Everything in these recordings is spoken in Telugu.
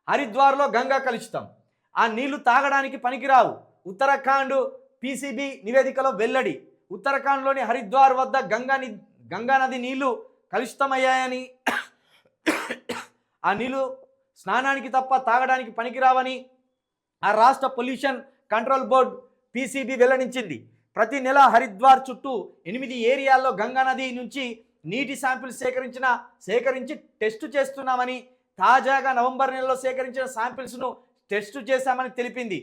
హరిద్వార్లో గంగా కలుషితం, ఆ నీళ్లు తాగడానికి పనికిరావు. ఉత్తరాఖండ్ పీసీబీ నివేదికలో వెల్లడి. ఉత్తరాఖండ్లోని హరిద్వార్ వద్ద గంగా నది నీళ్లు కలుషితమయ్యాయని, ఆ నీళ్లు స్నానానికి తప్ప తాగడానికి పనికిరావని ఆ రాష్ట్ర పొల్యూషన్ కంట్రోల్ బోర్డు పీసీబీ వెల్లడించింది. ప్రతి నెల హరిద్వార్ చుట్టూ 8 ఏరియాల్లో గంగా నది నుంచి నీటి శాంపిల్స్ సేకరించి టెస్టు చేస్తున్నామని, తాజాగా నవంబర్ నెలలో సేకరించిన శాంపిల్స్ను టెస్టు చేశామని తెలిపింది.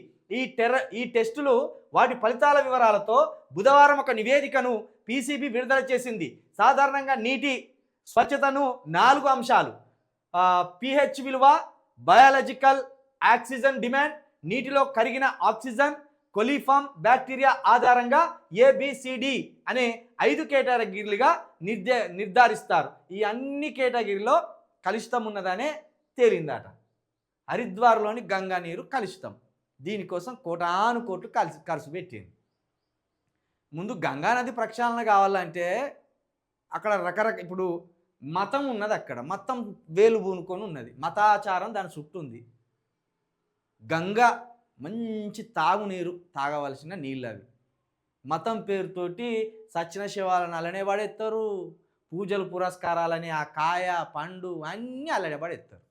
ఈ టెస్టులు వాటి ఫలితాల వివరాలతో బుధవారం ఒక నివేదికను పీసీబీ విడుదల చేసింది. సాధారణంగా నీటి స్వచ్ఛతను 4 అంశాలు: పీహెచ్ విలువ, బయాలజికల్ ఆక్సిజన్ డిమాండ్, నీటిలో కరిగిన ఆక్సిజన్, కొలిఫామ్ బ్యాక్టీరియా ఆధారంగా ఏబిసిడి అనే 5 కేటగిరీలుగా నిర్ధారిస్తారు. ఈ అన్ని కేటగిరీలో కలుషితం ఉన్నదనే తేలిందట. హరిద్వార్లోని గంగా నీరు కలుషితం. దీనికోసం కోటాను కోట్లు ఖర్చు పెట్టింది. ముందు గంగా నది ప్రక్షాళన కావాలంటే అక్కడ ఇప్పుడు మతం ఉన్నది, అక్కడ మతం వేలు పూనుకొని ఉన్నది, మతాచారం దాని చుట్టూ ఉంది. గంగా మంచి తాగునీరు, తాగవలసిన నీళ్ళు అవి. మతం పేరుతోటి సచ్చిన శివాలను అల్లనే పడేస్తారు, పూజలు పురస్కారాలని ఆ కాయ పండు అన్నీ అల్లనే పడేస్తారు.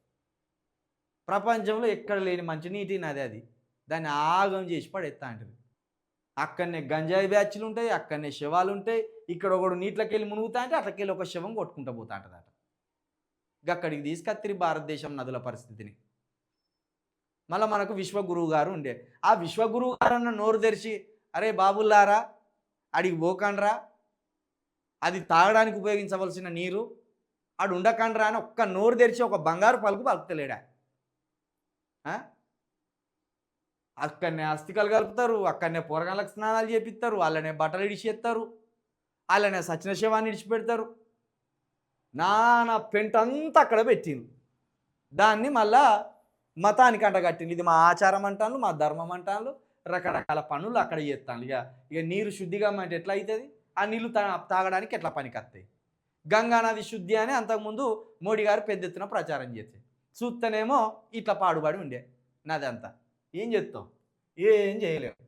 ప్రపంచంలో ఎక్కడ లేని మంచి నీటి నది అది, దాన్ని ఆగం చేసి పడేస్తా అంటారు. అక్కడనే గంజాయి బ్యాచ్లు ఉంటాయి, అక్కడనే శవాలు ఉంటాయి. ఇక్కడ ఒకడు నీటిలోకి వెళ్ళి మునుగుతా అంటే అట్లకెళ్ళి ఒక శవం కొట్టుకుంటూ పోతా అంటదట. అక్కడికి తీసుకొత్తిరి భారతదేశం నదుల పరిస్థితిని. మళ్ళీ మనకు విశ్వగురువు గారు ఉండే, ఆ విశ్వగురువు గారు అన్న నోరు తెరిచి, అరే బాబుల్లారా అడిగి పోకండ్రా, అది తాగడానికి ఉపయోగించవలసిన నీరు, ఆడు ఉండకండ్రా అని ఒక్క నోరు తెరిచి ఒక బంగారు పలుకు పలుకుతలేడా? అక్కడనే అస్థికలు కలుపుతారు, అక్కడనే పోరగాళ్ళకి స్నానాలు చేపిస్తారు, వాళ్ళనే బట్టలు ఇడిచేస్తారు, వాళ్ళనే సచిన శవాన్ని ఇడిచిపెడతారు. నానా పెంటంతా అక్కడ పెట్టింది. దాన్ని మళ్ళా మతానికి అంటగట్టింది. ఇది మా ఆచారం అంటాను, మా ధర్మం అంటాను, రకరకాల పనులు అక్కడ చేస్తాను. ఇక నీరు శుద్ధిగా అంటే ఎట్లా అవుతుంది? ఆ నీళ్ళు తాగడానికి ఎట్లా పనికొస్తాయి? గంగా నది శుద్ధి అని అంతకుముందు మోడీ గారు పెద్ద ఎత్తున ప్రచారం చేస్తే చూస్తేనేమో ఇట్లా పాడుబడి ఉండే నది అంతా. ఏం చేస్తాం? ఏం చేయలేము.